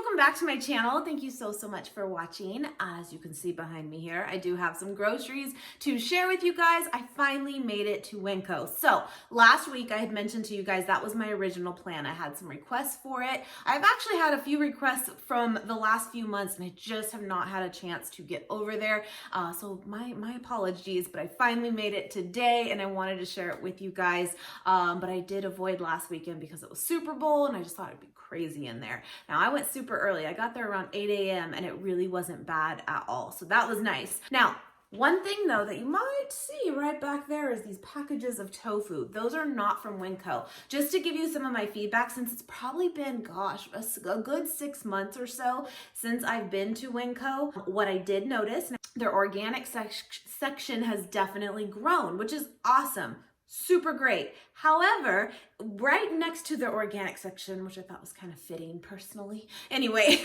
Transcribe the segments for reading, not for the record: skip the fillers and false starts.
welcome back to my channel. Thank you so much for watching. As you can see behind me here, I do have some groceries to share with you guys. I finally made it to Winco. So last week I had mentioned to you guys that was my original plan. I had some requests for it. I've actually had a few requests from the last few months and I just have not had a chance to get over there. So my apologies, but I finally made it today and I wanted to share it with you guys. But I did avoid last weekend because it was Super Bowl and I just thought it'd be crazy in there. Now I went super early. I got there around 8 a.m. and it really wasn't bad at all. So that was nice. Now, one thing though that you might see right back there is these packages of tofu. Those are not from Winco. Just to give you some of my feedback, since it's probably been, gosh, a good 6 months or so since I've been to Winco, what I did notice, their organic section has definitely grown, which is awesome. Super great. However, right next to the organic section, which I thought was kind of fitting personally. Anyway,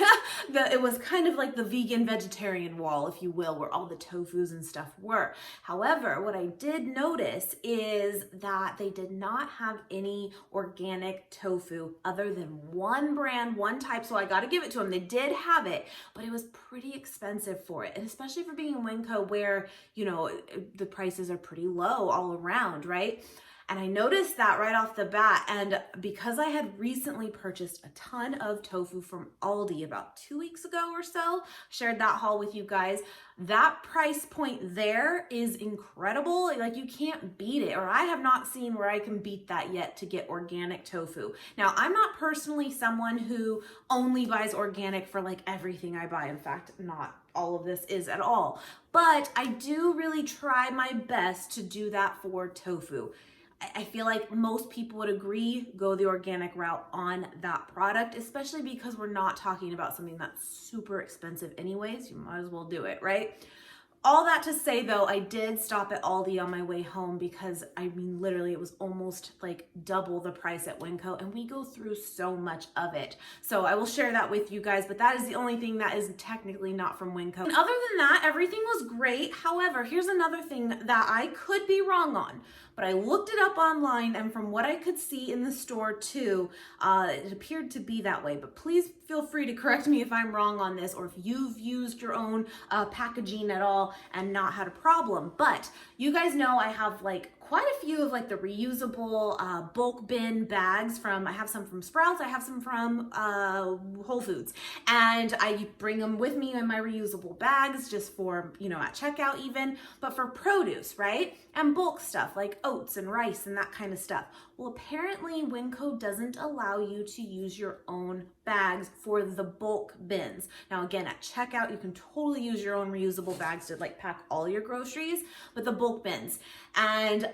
it was kind of like the vegan vegetarian wall, if you will, where all the tofus and stuff were. However, what I did notice is that they did not have any organic tofu other than one brand, one type. So I got to give it to them. They did have it, but it was pretty expensive for it. And especially for being in Winco where, you know, the prices are pretty low all around, right? And I noticed that right off the bat. And because I had recently purchased a ton of tofu from Aldi about 2 weeks ago or so, shared that haul with you guys, that price point there is incredible. Like you can't beat it, or I have not seen where I can beat that yet to get organic tofu. Now, I'm not personally someone who only buys organic for like everything I buy. In fact, not all of this is at all. But I do really try my best to do that for tofu. I feel like most people would agree, go the organic route on that product, especially because we're not talking about something that's super expensive anyways. You might as well do it, right? All that to say though, I did stop at Aldi on my way home because I mean, literally it was almost like double the price at Winco and we go through so much of it. So I will share that with you guys, but that is the only thing that is technically not from Winco. And other than that, everything was great. However, here's another thing that I could be wrong on, but I looked it up online and from what I could see in the store too, it appeared to be that way, but please feel free to correct me if I'm wrong on this or if you've used your own packaging at all and not had a problem. But you guys know I have like quite a few of like the reusable bulk bin bags I have some from Sprouts, I have some from Whole Foods, and I bring them with me in my reusable bags just for, you know, at checkout even, but for produce, right? And bulk stuff like oats and rice and that kind of stuff. Well, apparently Winco doesn't allow you to use your own bags for the bulk bins. Now again, at checkout, you can totally use your own reusable bags to like pack all your groceries, but the bulk bins. And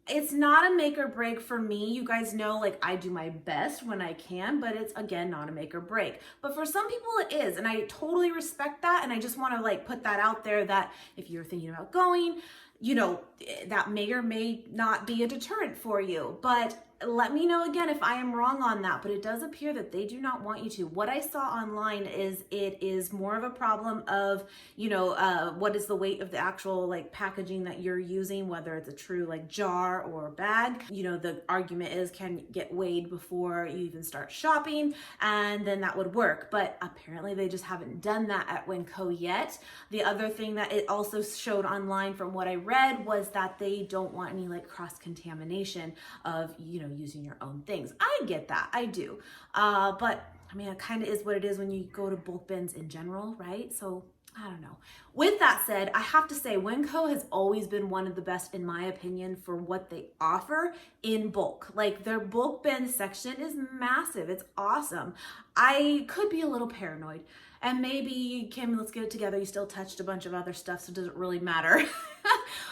it's not a make or break for me. You guys know, like I do my best when I can, but it's again, not a make or break. But for some people it is, and I totally respect that. And I just want to like put that out there that if you're thinking about going, you know, that may or may not be a deterrent for you, but let me know again if I am wrong on that, but it does appear that they do not want you to. What I saw online is it is more of a problem of, you know, what is the weight of the actual like packaging that you're using, whether it's a true like jar or bag. You know, the argument is can get weighed before you even start shopping, and then that would work. But apparently they just haven't done that at Winco yet. The other thing that it also showed online from what I read was that they don't want any like cross-contamination of, you know, using your own things. I get that, I do. But I mean, it kind of is what it is when you go to bulk bins in general, right? So I don't know. With that said, I have to say Winco has always been one of the best in my opinion for what they offer in bulk. Like their bulk bin section is massive. It's awesome. I could be a little paranoid. And maybe, Kim, let's get it together. You still touched a bunch of other stuff, so it doesn't really matter.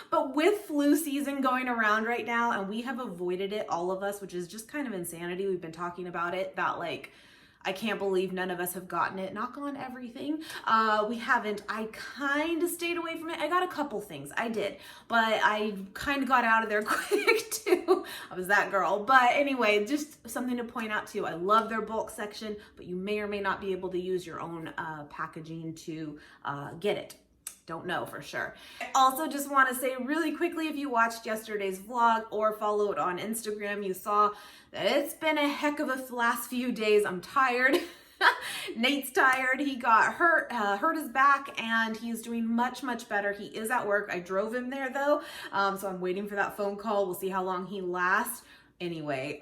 But with flu season going around right now, and we have avoided it, all of us, which is just kind of insanity. We've been talking about it, that like, I can't believe none of us have gotten it. Knock on everything. We haven't. I kind of stayed away from it. I got a couple things. I did. But I kind of got out of there quick too. I was that girl. But anyway, just something to point out too. I love their bulk section, but you may or may not be able to use your own packaging to get it. Don't know for sure. I also just want to say really quickly, if you watched yesterday's vlog or followed on Instagram, you saw that it's been a heck of a last few days. I'm tired. Nate's tired. He got hurt his back, and he's doing much, much better. He is at work. I drove him there though. So I'm waiting for that phone call. We'll see how long he lasts. Anyway,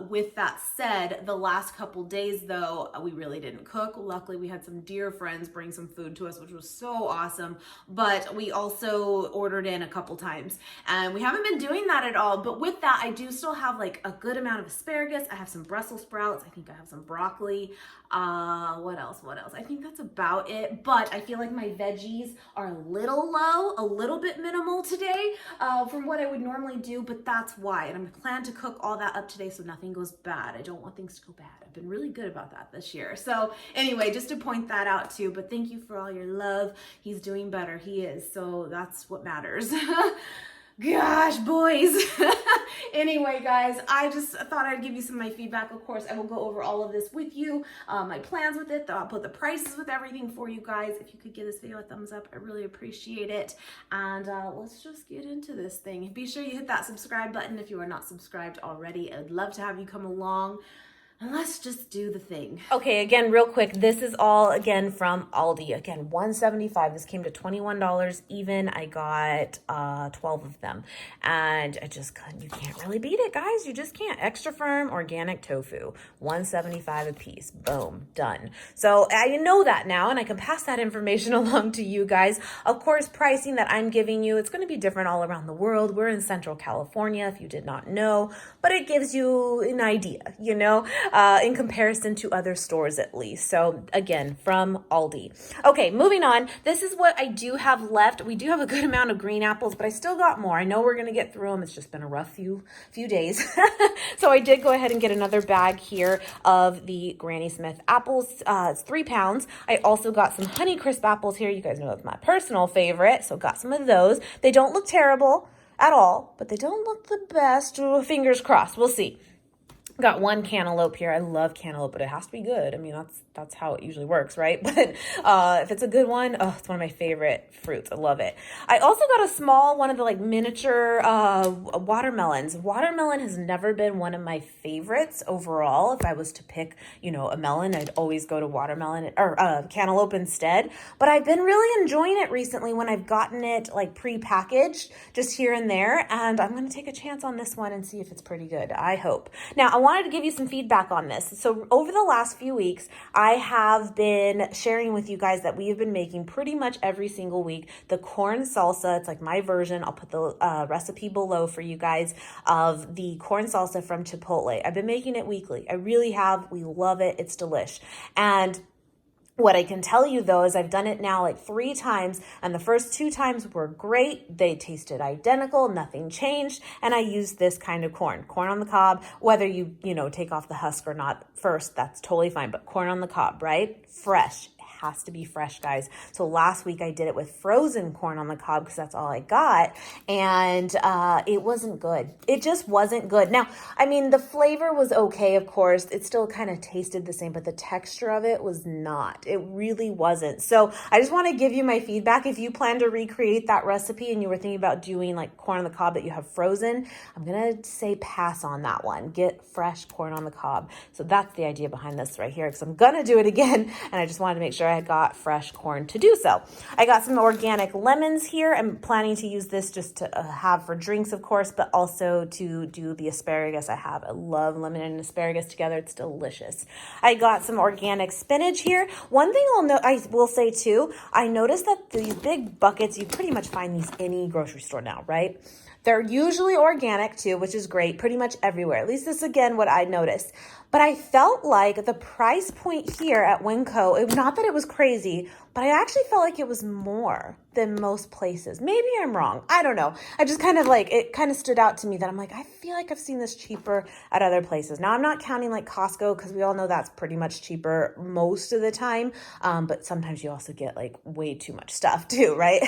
with that said, the last couple days though, we really didn't cook. Luckily, we had some dear friends bring some food to us, which was so awesome. But we also ordered in a couple times, and we haven't been doing that at all. But with that, I do still have like a good amount of asparagus. I have some Brussels sprouts. I think I have some broccoli. What else? I think that's about it. But I feel like my veggies are a little low, a little bit minimal today, from what I would normally do, but that's why. And I'm planning to cook all that up today so nothing goes bad. I don't want things to go bad. I've been really good about that this year. So anyway, just to point that out too, but thank you for all your love. He's doing better. He is. So that's what matters. Gosh, boys. Anyway, guys, I just thought I'd give you some of my feedback. Of course, I will go over all of this with you, my plans with it. I'll put the prices with everything for you guys. If you could give this video a thumbs up, I really appreciate it. And let's just get into this thing. Be sure you hit that subscribe button if you are not subscribed already. I'd love to have you come along. And let's just do the thing. Okay, again, real quick, this is all, again, from Aldi. Again, $1.75. This came to $21 even. I got 12 of them. And I just couldn't, you can't really beat it, guys. You just can't. Extra firm organic tofu, $1.75 a piece. Boom, done. So I know that now, and I can pass that information along to you guys. Of course, pricing that I'm giving you, it's going to be different all around the world. We're in Central California, if you did not know, but it gives you an idea, you know, in comparison to other stores at least. So again, from Aldi. Okay, moving on. This is what I do have left. We do have a good amount of green apples, but I still got more. I know we're going to get through them. It's just been a rough few days. So I did go ahead and get another bag here of the Granny Smith apples. It's 3 pounds. I also got some Honeycrisp apples here. You guys know that's my personal favorite. So got some of those. They don't look terrible at all, but they don't look the best. Fingers crossed. We'll see. Got 1 cantaloupe here. I love cantaloupe, but it has to be good. I mean, that's how it usually works, right? But if it's a good one, oh, it's one of my favorite fruits. I love it. I also got a small one of the like miniature watermelons. Watermelon has never been one of my favorites overall. If I was to pick, you know, a melon, I'd always go to watermelon or cantaloupe instead. But I've been really enjoying it recently when I've gotten it like pre-packaged just here and there. And I'm going to take a chance on this one and see if it's pretty good. I hope. Now, I wanted to give you some feedback on this. So over the last few weeks, I have been sharing with you guys that we have been making pretty much every single week the corn salsa. It's like my version. I'll put the recipe below for you guys of the corn salsa from Chipotle. I've been making it weekly. I really have. We love it. It's delish. And what I can tell you though is I've done it now like 3 times, and the first 2 times were great. They tasted identical, nothing changed, and I used this kind of corn on the cob. Whether you take off the husk or not first, that's totally fine, but corn on the cob, right? Fresh. Has to be fresh, guys. So last week I did it with frozen corn on the cob because that's all I got, and it wasn't good. It just wasn't good. Now, I mean, the flavor was okay, of course. It still kind of tasted the same, but the texture of it was not. It really wasn't. So I just want to give you my feedback. If you plan to recreate that recipe and you were thinking about doing like corn on the cob that you have frozen, I'm gonna say pass on that one. Get fresh corn on the cob. So that's the idea behind this right here, because I'm gonna do it again, and I just wanted to make sure I had got fresh corn to do so. I got some organic lemons here. I'm planning to use this just to have for drinks, of course, but also to do the asparagus I have. I love lemon and asparagus together. It's delicious. I got some organic spinach here. One thing I will say too, I noticed that these big buckets, you pretty much find these any grocery store now, right? They're usually organic too, which is great, pretty much everywhere. At least this, again, what I noticed. But I felt like the price point here at Winco, not that it was crazy, but I actually felt like it was more than most places. Maybe I'm wrong. I don't know. I just kind of it kind of stood out to me that I'm like, I feel like I've seen this cheaper at other places. Now, I'm not counting like Costco, because we all know that's pretty much cheaper most of the time. But sometimes you also get like way too much stuff too, right?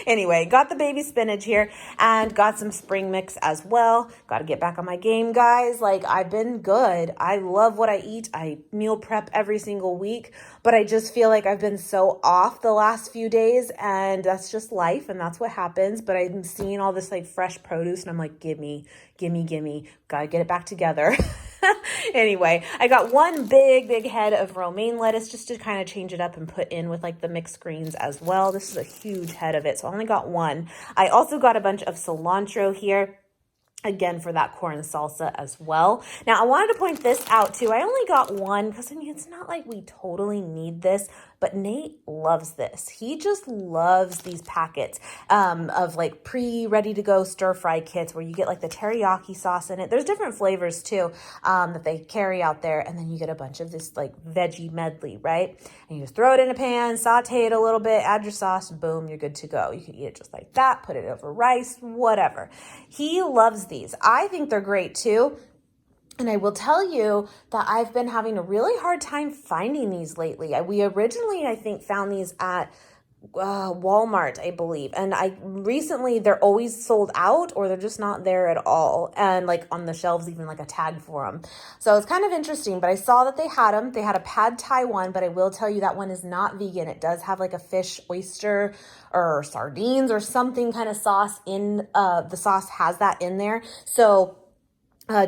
Anyway, got the baby spinach here and got some spring mix as well. Got to get back on my game, guys. Like, I've been good. I love what I eat. I meal prep every single week, but I just feel like I've been so off the last few days, and that's just life, and that's what happens. But I'm seeing all this like fresh produce, and I'm like, gimme, gotta get it back together. Anyway, I got one big head of romaine lettuce just to kind of change it up and put in with like the mixed greens as well. This is a huge head of it, so I only got one. I also got a bunch of cilantro here, again, for that corn salsa as well. Now, I wanted to point this out too. I only got one because, I mean, it's not like we totally need this, but Nate loves this. He just loves these packets of like ready to go stir fry kits where you get like the teriyaki sauce in it. There's different flavors too that they carry out there. And then you get a bunch of this like veggie medley, right? And you just throw it in a pan, saute it a little bit, add your sauce, and boom, you're good to go. You can eat it just like that, put it over rice, whatever. He loves these. I think they're great too. And I will tell you that I've been having a really hard time finding these lately. We originally, I think, found these at Walmart, I believe. And they're always sold out or they're just not there at all. And like on the shelves, even like a tag for them. So it's kind of interesting, but I saw that they had them. They had a pad thai one, but I will tell you that one is not vegan. It does have like a fish, oyster, or sardines or something kind of sauce in, the sauce has that in there. So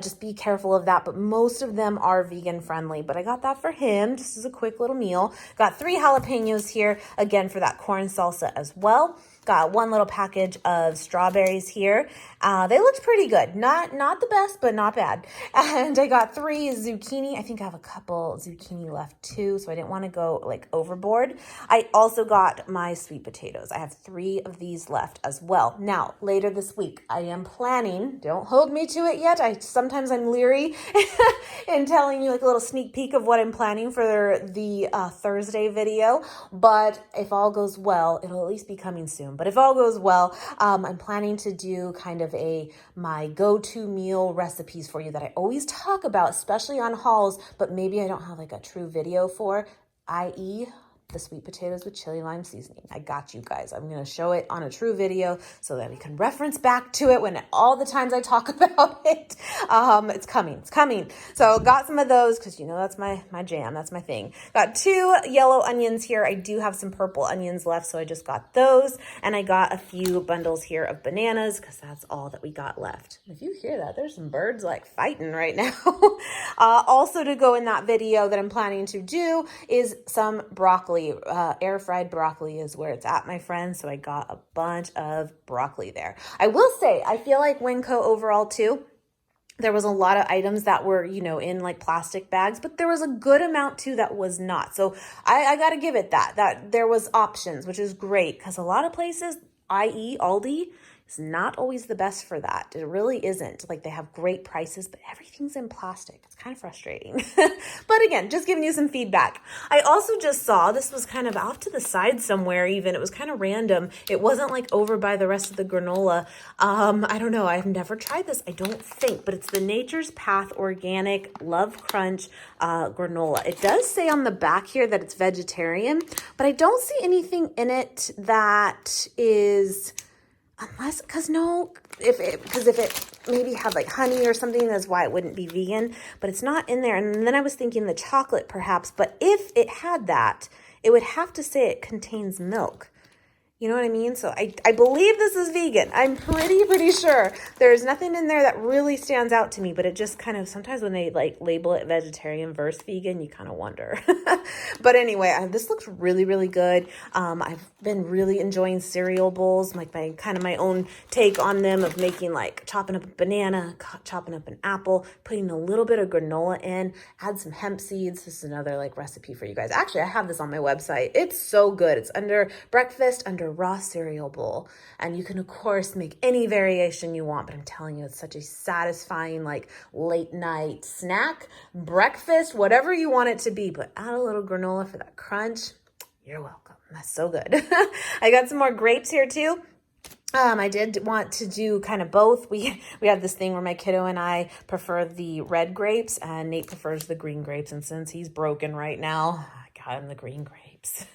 just be careful of that, but most of them are vegan friendly. But I got that for him just as a quick little meal. Got 3 jalapenos here, again, for that corn salsa as well. Got one little package of strawberries here. They looked pretty good. Not the best, but not bad. And I got 3 zucchini. I think I have a couple zucchini left too, so I didn't want to go like overboard. I also got my sweet potatoes. I have 3 of these left as well. Now, later this week, I am planning, don't hold me to it yet. Sometimes I'm leery in telling you like a little sneak peek of what I'm planning for the Thursday video. But if all goes well, it'll at least be coming soon. But if all goes well, I'm planning to do kind of my go-to meal recipes for you that I always talk about, especially on hauls, but maybe I don't have like a true video for, i.e. the sweet potatoes with chili lime seasoning. I got you guys. I'm going to show it on a true video so that we can reference back to it when all the times I talk about it. It's coming. So got some of those because that's my jam. That's my thing. Got 2 yellow onions here. I do have some purple onions left, so I just got those. And I got a few bundles here of bananas because that's all that we got left. If you hear that, there's some birds like fighting right now. Also to go in that video that I'm planning to do is some broccoli. Air fried broccoli is where it's at, my friends. So I got a bunch of broccoli there. I will say, I feel like Winco overall too, there was a lot of items that were, in like plastic bags, but there was a good amount too that was not. So I got to give it that there was options, which is great because a lot of places, i.e. Aldi, is not always the best for that. It really isn't. Like they have great prices, but everything's in plastic. It's kind of frustrating. But again, just giving you some feedback. I also just saw, this was kind of off to the side somewhere even. It was kind of random. It wasn't like over by the rest of the granola. I don't know. I've never tried this, I don't think, but it's the Nature's Path Organic Love Crunch granola. It does say on the back here that it's vegetarian, but I don't see anything in it that is... because if it maybe had like honey or something, that's why it wouldn't be vegan, but it's not in there. And then I was thinking the chocolate perhaps, but if it had that, it would have to say it contains milk. You know what I mean? So I believe this is vegan. I'm pretty sure. There's nothing in there that really stands out to me, but it just kind of, sometimes when they like label it vegetarian versus vegan, you kind of wonder. But anyway, this looks really good. I've been really enjoying cereal bowls, like my own take on them of making like chopping up a banana, chopping up an apple, putting a little bit of granola in, add some hemp seeds. This is another like recipe for you guys. Actually, I have this on my website. It's so good. It's under breakfast, under raw cereal bowl, and you can of course make any variation you want, but I'm telling you, it's such a satisfying like late night snack, breakfast, whatever you want it to be, but add a little granola for that crunch. You're welcome. That's so good. I got some more grapes here too. I did want to do kind of both. We have this thing where my kiddo and I prefer the red grapes and Nate prefers the green grapes, and since he's broken right now, I got him the green grapes.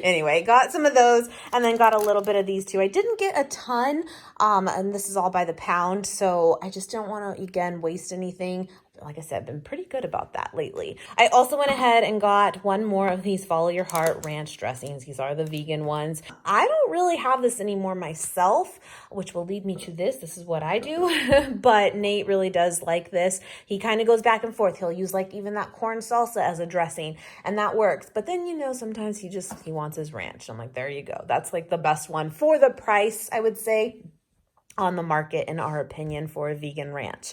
Anyway, got some of those and then got a little bit of these too. I didn't get a ton, and this is all by the pound, so I just don't want to, again, waste anything. like I said, been pretty good about that lately. I also went ahead and got one more of these Follow Your Heart ranch dressings. These are the vegan ones. I don't really have this anymore myself, which will lead me to this. This is what I do, but Nate really does like this. He kind of goes back and forth. He'll use like even that corn salsa as a dressing, and that works. But then, you know, sometimes he wants his ranch. I'm like, there you go. That's like the best one for the price, I would say, on the market, in our opinion, for a vegan ranch.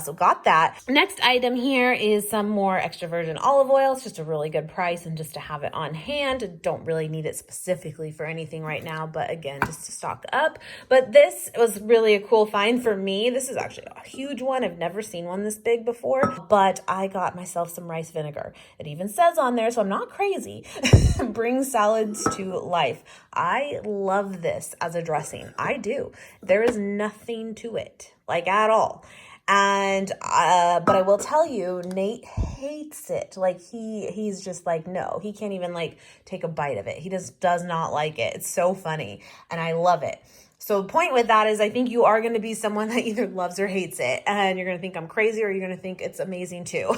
So got that. Next item here is some more extra virgin olive oil. It's just a really good price, and just to have it on hand. Don't really need it specifically for anything right now, but again, just to stock up. But this was really a cool find for me. This is actually a huge one. I've never seen one this big before, but I got myself some rice vinegar. It even says on there, so I'm not crazy, bring salads to life. I love this as a dressing. I do. There is nothing to it, like at all. And but I will tell you, Nate hates it. Like he's just like, no, he can't even like take a bite of it. He just does not like it. It's so funny, and I love it. So the point with that is, I think you are going to be someone that either loves or hates it, and you're going to think I'm crazy, or you're going to think it's amazing too.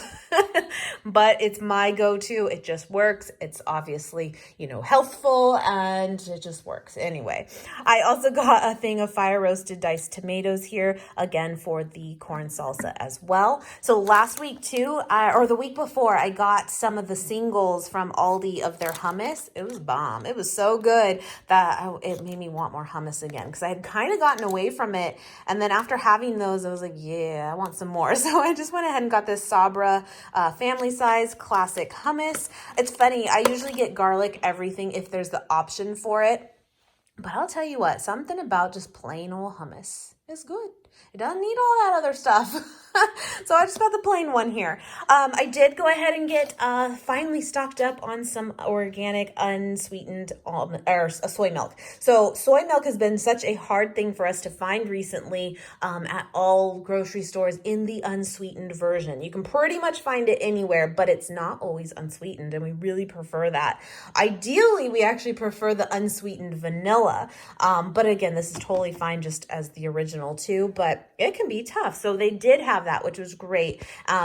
But it's my go-to. It just works. It's obviously, you know, healthful, and it just works. Anyway, I also got a thing of fire roasted diced tomatoes here, again for the corn salsa as well. So last week too, or the week before, I got some of the singles from Aldi of their hummus. It was bomb. It was so good that it made me want more hummus again, because I had kind of gotten away from it. And then after having those, I was like, yeah, I want some more. So I just went ahead and got this Sabra family size classic hummus. It's funny, I usually get garlic everything if there's the option for it. But I'll tell you what, something about just plain old hummus is good. It doesn't need all that other stuff. So I just got the plain one here. I did go ahead and get finally stocked up on some organic unsweetened soy milk. So soy milk has been such a hard thing for us to find recently at all grocery stores in the unsweetened version. You can pretty much find it anywhere, but it's not always unsweetened, and we really prefer that. Ideally, we actually prefer the unsweetened vanilla, but again, this is totally fine just as the original too, but it can be tough. So they did have that, which was great.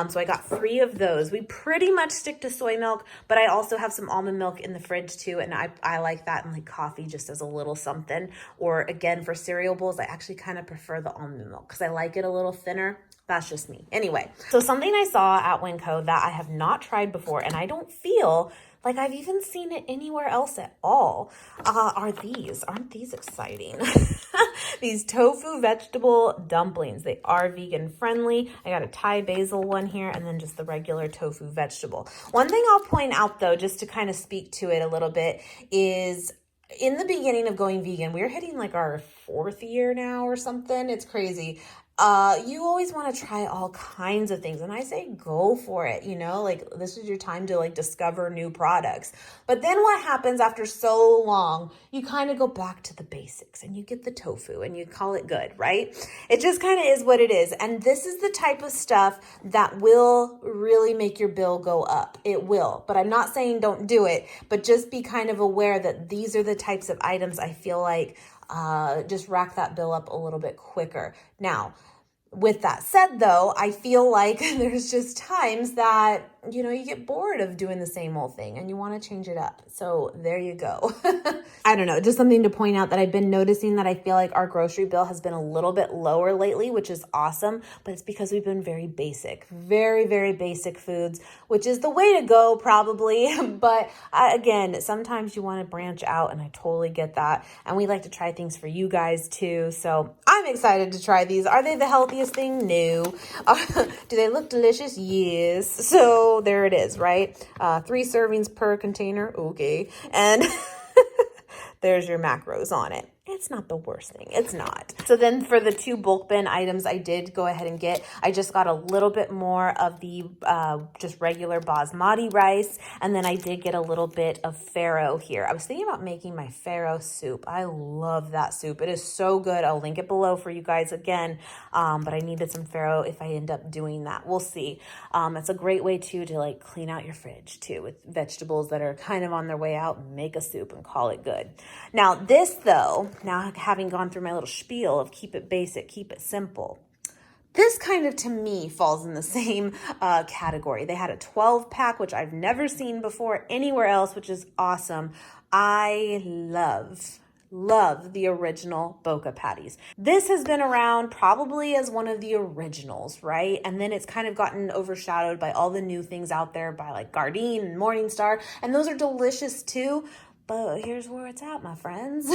So I got 3 of those. We pretty much stick to soy milk, but I also have some almond milk in the fridge too, and I like that in like coffee just as a little something. Or again, for cereal bowls, I actually kind of prefer the almond milk because I like it a little thinner. That's just me. Anyway, so something I saw at Winco that I have not tried before, and I don't feel like I've even seen it anywhere else at all, are these. Aren't these exciting? These tofu vegetable dumplings. They are vegan friendly. I got a Thai basil one here, and then just the regular tofu vegetable. One thing I'll point out though, just to kind of speak to it a little bit, is in the beginning of going vegan, we're hitting like our 4th year now or something. It's crazy. You always want to try all kinds of things. And I say, go for it. You know, like this is your time to like discover new products. But then what happens after so long, you kind of go back to the basics and you get the tofu and you call it good, right? It just kind of is what it is. And this is the type of stuff that will really make your bill go up. It will, but I'm not saying don't do it, but just be kind of aware that these are the types of items I feel like just rack that bill up a little bit quicker. Now, with that said, though, I feel like there's just times that, you know, you get bored of doing the same old thing and you want to change it up. So there you go. I don't know, just something to point out that I've been noticing that I feel like our grocery bill has been a little bit lower lately, which is awesome. But it's because we've been very basic, very, very basic foods, which is the way to go probably. But again, sometimes you want to branch out, and I totally get that. And we like to try things for you guys too. So I'm excited to try these. Are they the healthiest thing? No. Do they look delicious? Yes. So there it is, right? 3 servings per container. Okay. And there's your macros on it. It's not the worst thing. It's not. So then for the 2 bulk bin items I did go ahead and get, I just got a little bit more of the just regular basmati rice. And then I did get a little bit of farro here. I was thinking about making my farro soup. I love that soup. It is so good. I'll link it below for you guys again. But I needed some farro if I end up doing that. We'll see. It's a great way too to like clean out your fridge too with vegetables that are kind of on their way out. Make a soup and call it good. Now this though, now having gone through my little spiel of keep it basic, keep it simple, This kind of, to me, falls in the same category. They had a 12 pack, which I've never seen before anywhere else, which is awesome. I love the original Boca patties. This has been around probably as one of the originals, right? And then it's kind of gotten overshadowed by all the new things out there by like Gardein and Morningstar, and those are delicious too. But here's where it's at, my friends.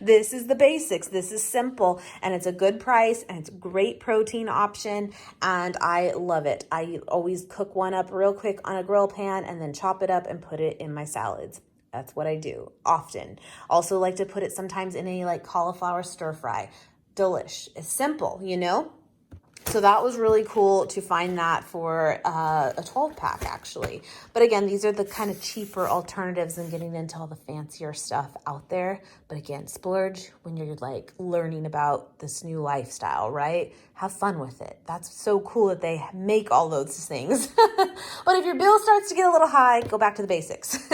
This is the basics. This is simple, and it's a good price, and it's a great protein option, and I love it. I always cook one up real quick on a grill pan and then chop it up and put it in my salads. That's what I do often. Also like to put it sometimes in a like cauliflower stir fry. Delish. It's simple, you know? So that was really cool to find that for a 12 pack actually. But again, these are the kind of cheaper alternatives than getting into all the fancier stuff out there. But again, splurge when you're like learning about this new lifestyle, right? Have fun with it. That's so cool that they make all those things. But if your bill starts to get a little high, go back to the basics.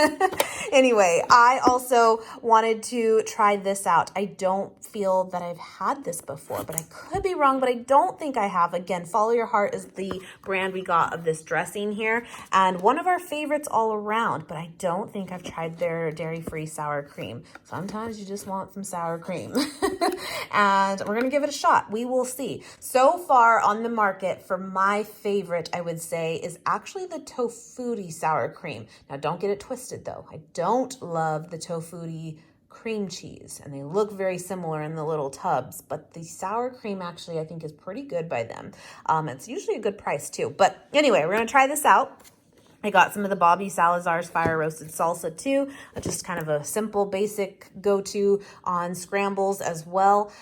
Anyway, I also wanted to try this out. I don't feel that I've had this before, but I could be wrong, but I don't think I have. Again, Follow Your Heart is the brand we got of this dressing here, and one of our favorites all around, but I don't think I've tried their dairy-free sour cream. Sometimes you just want some sour cream. And we're gonna give it a shot. We will see. So far on the market, for my favorite, I would say, is actually the Tofutti sour cream. Now, don't get it twisted though. I don't love the Tofutti cream cheese, and they look very similar in the little tubs, but the sour cream actually I think is pretty good by them. It's usually a good price too. But anyway, we're gonna try this out. I got some of the Bobby Salazar's fire roasted salsa too. Just kind of a simple, basic go-to on scrambles as well.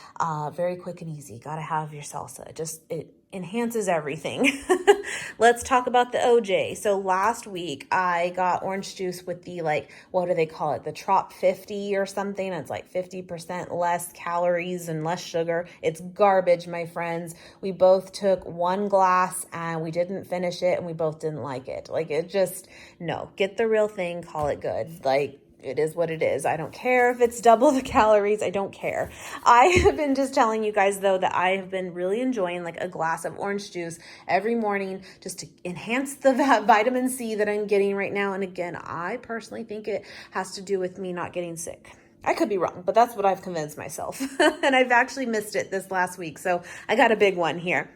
Very quick and easy. Gotta have your salsa. It enhances everything. Let's talk about the OJ. So last week I got orange juice with the like, what do they call it? The Trop 50 or something. It's like 50% less calories and less sugar. It's garbage, my friends. We both took one glass and we didn't finish it and we both didn't like it. Like it just, no, get the real thing, call it good. Like, it is what it is. I don't care if it's double the calories. I don't care. I have been just telling you guys though that I have been really enjoying like a glass of orange juice every morning just to enhance the vitamin C that I'm getting right now. And again, I personally think it has to do with me not getting sick. I could be wrong, but that's what I've convinced myself. And I've actually missed it this last week. So I got a big one here.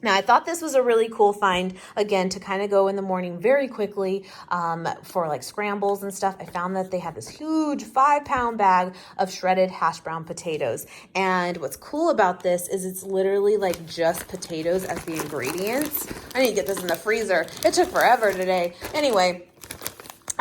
Now, I thought this was a really cool find, again, to kind of go in the morning very quickly for like scrambles and stuff. I found that they had this huge 5-pound bag of shredded hash brown potatoes. And what's cool about this is it's literally like just potatoes as the ingredients. I need to get this in the freezer. It took forever today. Anyway.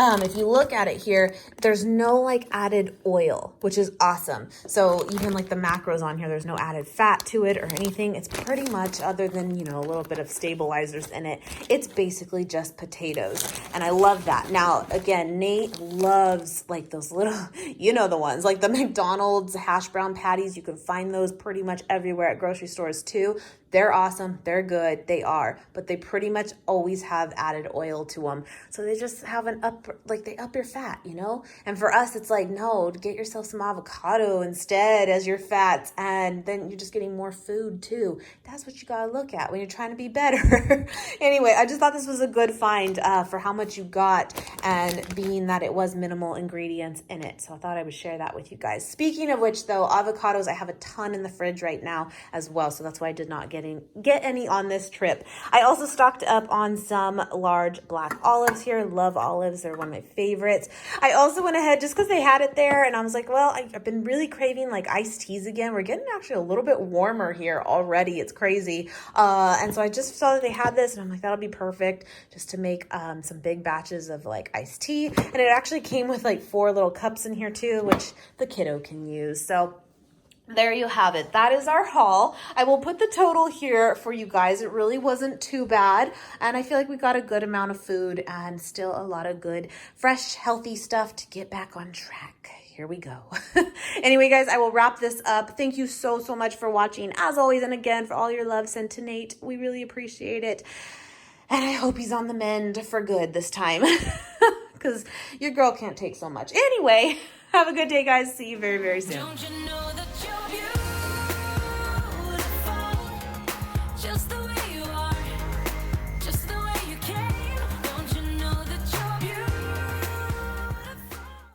If you look at it here, there's no like added oil, which is awesome. So even like the macros on here, there's no added fat to it or anything. It's pretty much, other than, you know, a little bit of stabilizers in it, it's basically just potatoes. And I love that. Now, again, Nate loves like those little, you know, the ones like the McDonald's hash brown patties. You can find those pretty much everywhere at grocery stores too. They're awesome. They're good. They are. But they pretty much always have added oil to them. So they just have an they up your fat, you know? And for us, it's like, no, get yourself some avocado instead as your fats. And then you're just getting more food too. That's what you got to look at when you're trying to be better. Anyway, I just thought this was a good find for how much you got and being that it was minimal ingredients in it. So I thought I would share that with you guys. Speaking of which though, avocados, I have a ton in the fridge right now as well. So that's why I did not get any on this trip. I also stocked up on some large black olives here. Love olives. They're one of my favorites. I also went ahead just because they had it there and I was like, well, I've been really craving like iced teas again. We're getting actually a little bit warmer here already. It's crazy. And so I just saw that they had this and I'm like, that'll be perfect just to make some big batches of like iced tea. And it actually came with like 4 little cups in here too, which the kiddo can use. So there you have it. That is our haul. I will put the total here for you guys. It really wasn't too bad. And I feel like we got a good amount of food and still a lot of good, fresh, healthy stuff to get back on track. Here we go. Anyway, guys, I will wrap this up. Thank you so much for watching. As always, and again, for all your love sent to Nate. We really appreciate it. And I hope he's on the mend for good this time. Because your girl can't take so much. Anyway, have a good day, guys. See you very, very soon. Don't you know that you're beautiful? just the way